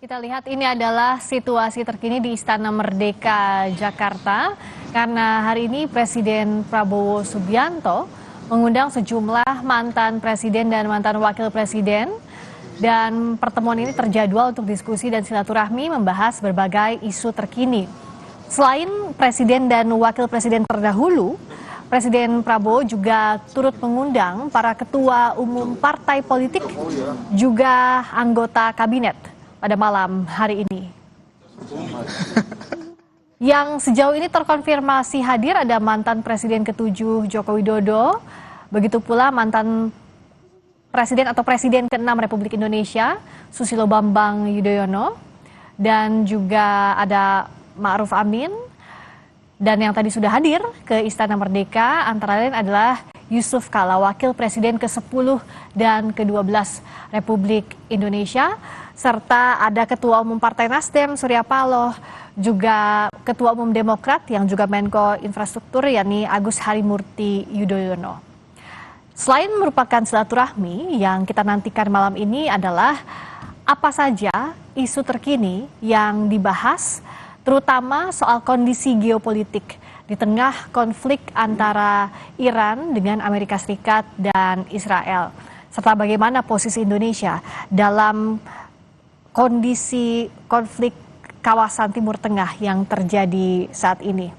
Kita lihat ini adalah situasi terkini di Istana Merdeka, Jakarta. Karena hari ini Presiden Prabowo Subianto mengundang sejumlah mantan presiden dan mantan wakil presiden. Dan pertemuan ini terjadwal untuk diskusi dan silaturahmi membahas berbagai isu terkini. Selain presiden dan wakil presiden terdahulu, Presiden Prabowo juga turut mengundang para ketua umum partai politik, juga anggota kabinet pada malam hari ini. Yang sejauh ini terkonfirmasi hadir ada mantan Presiden ke-7 Joko Widodo, begitu pula mantan Presiden atau Presiden ke-6 Republik Indonesia Susilo Bambang Yudhoyono, dan juga ada Ma'ruf Amin. Dan yang tadi sudah hadir ke Istana Merdeka antara lain adalah Yusuf Kala, Wakil Presiden ke-10 dan ke-12 Republik Indonesia, serta ada Ketua Umum Partai Nasdem Surya Paloh, juga Ketua Umum Demokrat yang juga Menko Infrastruktur yakni Agus Harimurti Yudhoyono. Selain merupakan silaturahmi, yang kita nantikan malam ini adalah apa saja isu terkini yang dibahas, terutama soal kondisi geopolitik di tengah konflik antara Iran dengan Amerika Serikat dan Israel, serta bagaimana posisi Indonesia dalam kondisi konflik kawasan Timur Tengah yang terjadi saat ini.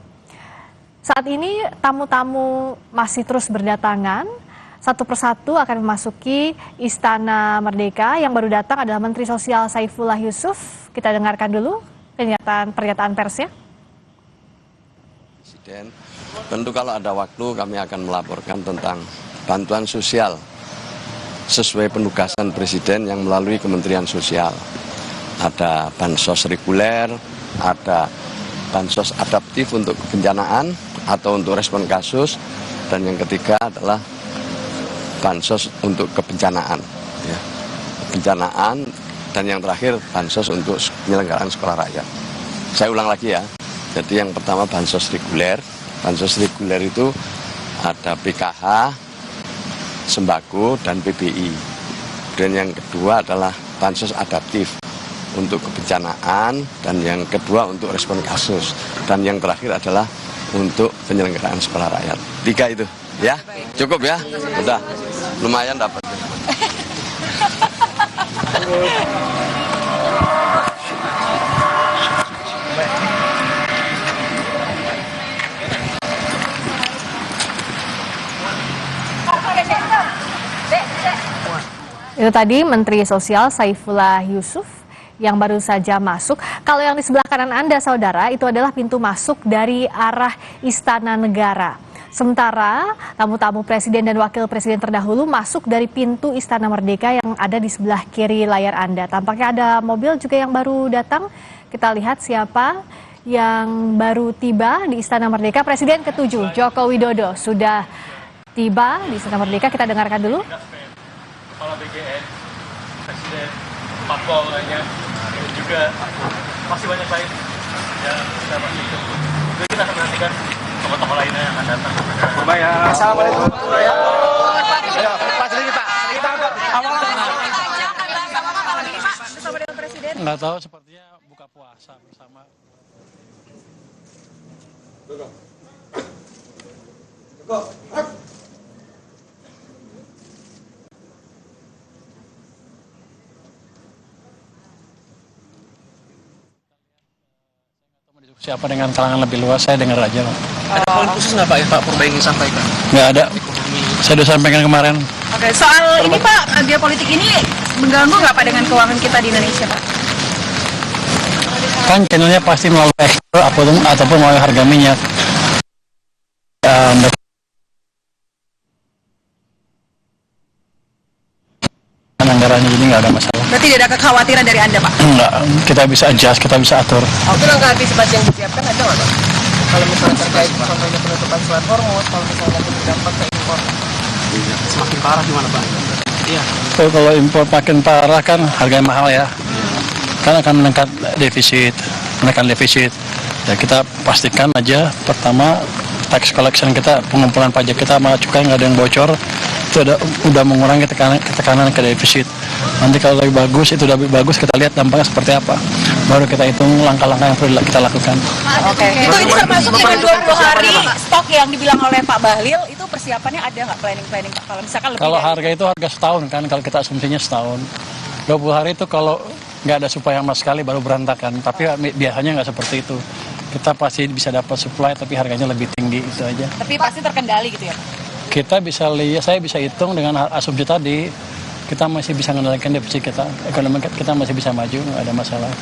Saat ini tamu-tamu masih terus berdatangan, satu persatu akan memasuki Istana Merdeka. Yang baru datang adalah Menteri Sosial Saifullah Yusuf. Kita dengarkan dulu pernyataan persnya. Presiden, tentu kalau ada waktu kami akan melaporkan tentang bantuan sosial sesuai penugasan Presiden yang melalui Kementerian Sosial. Ada bansos reguler, ada bansos adaptif untuk kebencanaan atau untuk respon kasus, dan yang ketiga adalah bansos untuk kebencanaan. Ya. Kebencanaan. Dan yang terakhir, bansos untuk penyelenggaraan sekolah rakyat. Saya ulang lagi ya, jadi yang pertama bansos reguler. Bansos reguler itu ada PKH, sembako, dan PBI. Dan yang kedua adalah bansos adaptif untuk kebencanaan, dan yang kedua untuk respon kasus. Dan yang terakhir adalah untuk penyelenggaraan sekolah rakyat. 3 itu, ya? Cukup ya? Udah, lumayan dapat. Itu tadi Menteri Sosial Saifullah Yusuf yang baru saja masuk. Kalau yang di sebelah kanan Anda, saudara, itu adalah pintu masuk dari arah Istana Negara. Sementara tamu-tamu presiden dan wakil presiden terdahulu masuk dari pintu Istana Merdeka yang ada di sebelah kiri layar Anda. Tampaknya ada mobil juga yang baru datang. Kita lihat siapa yang baru tiba di Istana Merdeka. Presiden ke-7 Joko Widodo sudah tiba di Istana Merdeka. Kita dengarkan dulu. Kepala BGN, Presiden, Parpol lainnya, dan juga masih banyak lain yang kita masih tunggu. Jadi kita akan menantikan tokoh-tokoh lainnya yang akan datang. Assalamualaikum. Nggak tahu, sepertinya buka puasa bersama. Siapa dengan kalangan lebih luas, saya dengar aja Pak. Ada poin khusus nggak Pak yang Pak Purba ingin sampaikan? Nggak ada, saya sudah sampaikan kemarin. Oke, soal ini Pak, geopolitik ini mengganggu nggak Pak dengan keuangan kita di Indonesia Pak? Kan channelnya pasti melalui ekspor ataupun melalui harga minyak. Anggarannya ini nggak ada masalah. Berarti tidak ada kekhawatiran dari Anda Pak? Enggak, kita bisa adjust, kita bisa atur. Itu langkah antisipasi yang disiapkan ada nggak Pak? Kalau misalnya terkait contohnya penutupan Selat Hormuz, kalau misalnya nanti berdampak ke impor semakin parah gimana Pak? Iya. Kalau impor makin parah kan harganya mahal ya. Kan akan menekan defisit. Ya kita pastikan aja pertama tax collection kita, pengumpulan pajak kita sama cukai nggak ada yang bocor. Itu udah mengurangi tekanan ke defisit. Nanti kalau lebih bagus, itu lebih bagus, kita lihat dampaknya seperti apa. Baru kita hitung langkah-langkah yang perlu kita lakukan. Oke. Itu ini termasuk dengan 20 hari stok yang dibilang oleh Pak Bahlil, itu persiapannya ada nggak planning Pak? Kalau misalkan lebih Kalau dari harga itu harga setahun kan, kalau kita asumsinya setahun. 20 hari itu kalau nggak ada supply sama sekali baru berantakan. Tapi biasanya nggak seperti itu. Kita pasti bisa dapat supply tapi harganya lebih tinggi, itu aja. Tapi pasti terkendali gitu ya Pak? Kita bisa lihat, saya bisa hitung dengan asumsi tadi, kita masih bisa mengendalikan defisit kita, ekonomi kita masih bisa maju, nggak ada masalah.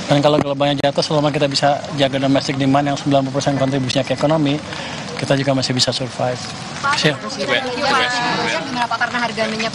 Dan kalau globalnya jatuh, selama kita bisa jaga domestic demand yang 90% kontribusinya ke ekonomi, kita juga masih bisa survive. Siap. Gimana Pak, karena harga minyak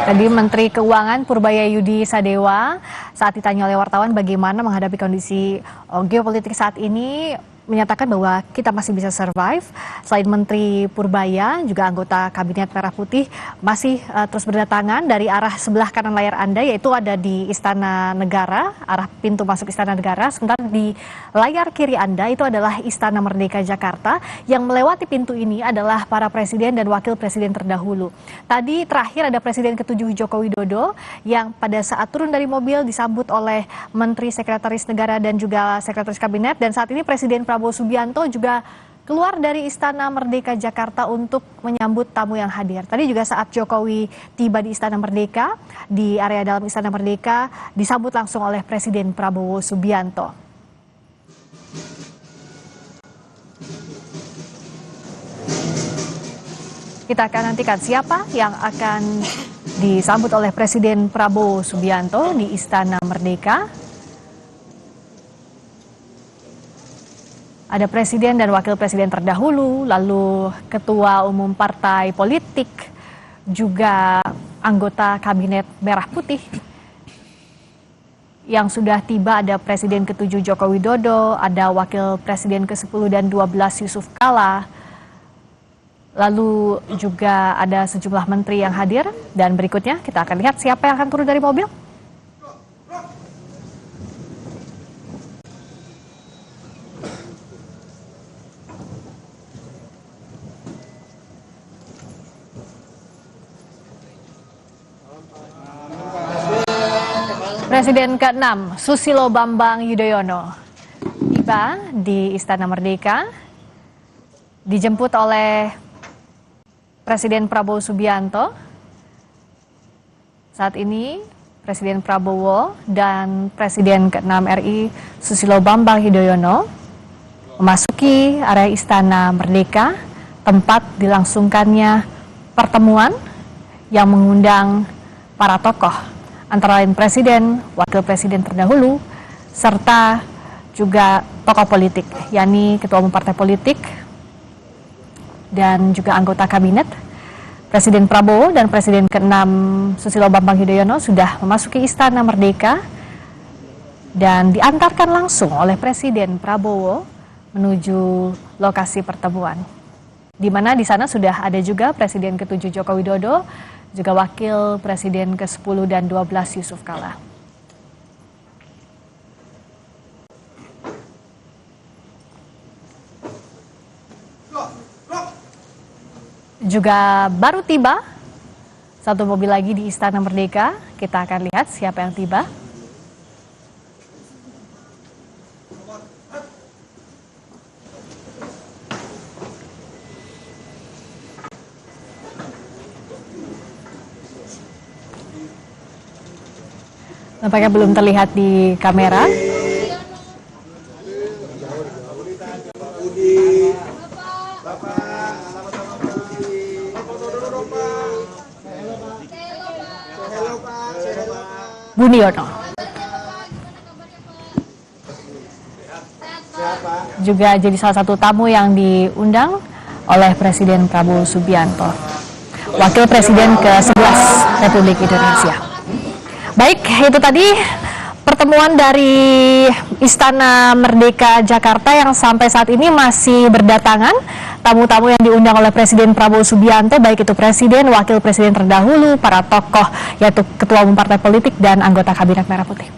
Tadi Menteri Keuangan Purbaya Yudi Sadewa saat ditanya oleh wartawan bagaimana menghadapi kondisi geopolitik saat ini, menyatakan bahwa kita masih bisa survive. Selain Menteri Purbaya, juga anggota Kabinet Merah Putih masih terus berdatangan dari arah sebelah kanan layar Anda, yaitu ada di Istana Negara, arah pintu masuk Istana Negara. Sementara di layar kiri Anda itu adalah Istana Merdeka Jakarta. Yang melewati pintu ini adalah para presiden dan wakil presiden terdahulu. Tadi terakhir ada Presiden ke-7 Joko Widodo yang pada saat turun dari mobil disambut oleh Menteri Sekretaris Negara dan juga Sekretaris Kabinet. Dan saat ini Presiden Prabowo Subianto juga keluar dari Istana Merdeka Jakarta untuk menyambut tamu yang hadir. Tadi juga saat Jokowi tiba di Istana Merdeka, di area dalam Istana Merdeka, disambut langsung oleh Presiden Prabowo Subianto. Kita akan nantikan siapa yang akan disambut oleh Presiden Prabowo Subianto di Istana Merdeka. Ada presiden dan wakil presiden terdahulu, lalu ketua umum partai politik, juga anggota Kabinet Merah Putih. Yang sudah tiba ada Presiden ke-7 Joko Widodo, ada wakil presiden ke-10 dan 12 Yusuf Kala. Lalu juga ada sejumlah menteri yang hadir, dan berikutnya kita akan lihat siapa yang akan turun dari mobil. Presiden ke-6 Susilo Bambang Yudhoyono tiba di Istana Merdeka, dijemput oleh Presiden Prabowo Subianto. Saat ini Presiden Prabowo dan Presiden ke-6 RI Susilo Bambang Yudhoyono memasuki area Istana Merdeka, tempat dilangsungkannya pertemuan yang mengundang para tokoh, antara lain presiden, wakil presiden terdahulu, serta juga tokoh politik, yakni ketua umum partai politik dan juga anggota kabinet. Presiden Prabowo dan Presiden ke-6 Susilo Bambang Yudhoyono sudah memasuki Istana Merdeka dan diantarkan langsung oleh Presiden Prabowo menuju lokasi pertemuan, di mana di sana sudah ada juga Presiden ke-7 Joko Widodo, juga wakil presiden ke-10 dan 12 Yusuf Kala. Juga baru tiba satu mobil lagi di Istana Merdeka. Kita akan lihat siapa yang tiba. Nampaknya belum terlihat di kamera. Buniono juga jadi salah satu tamu yang diundang oleh Presiden Prabowo Subianto, Wakil Presiden ke-11 Republik Indonesia. Baik, itu tadi pertemuan dari Istana Merdeka Jakarta yang sampai saat ini masih berdatangan tamu-tamu yang diundang oleh Presiden Prabowo Subianto, baik itu presiden, wakil presiden terdahulu, para tokoh, yaitu ketua umum partai politik dan anggota Kabinet Merah Putih.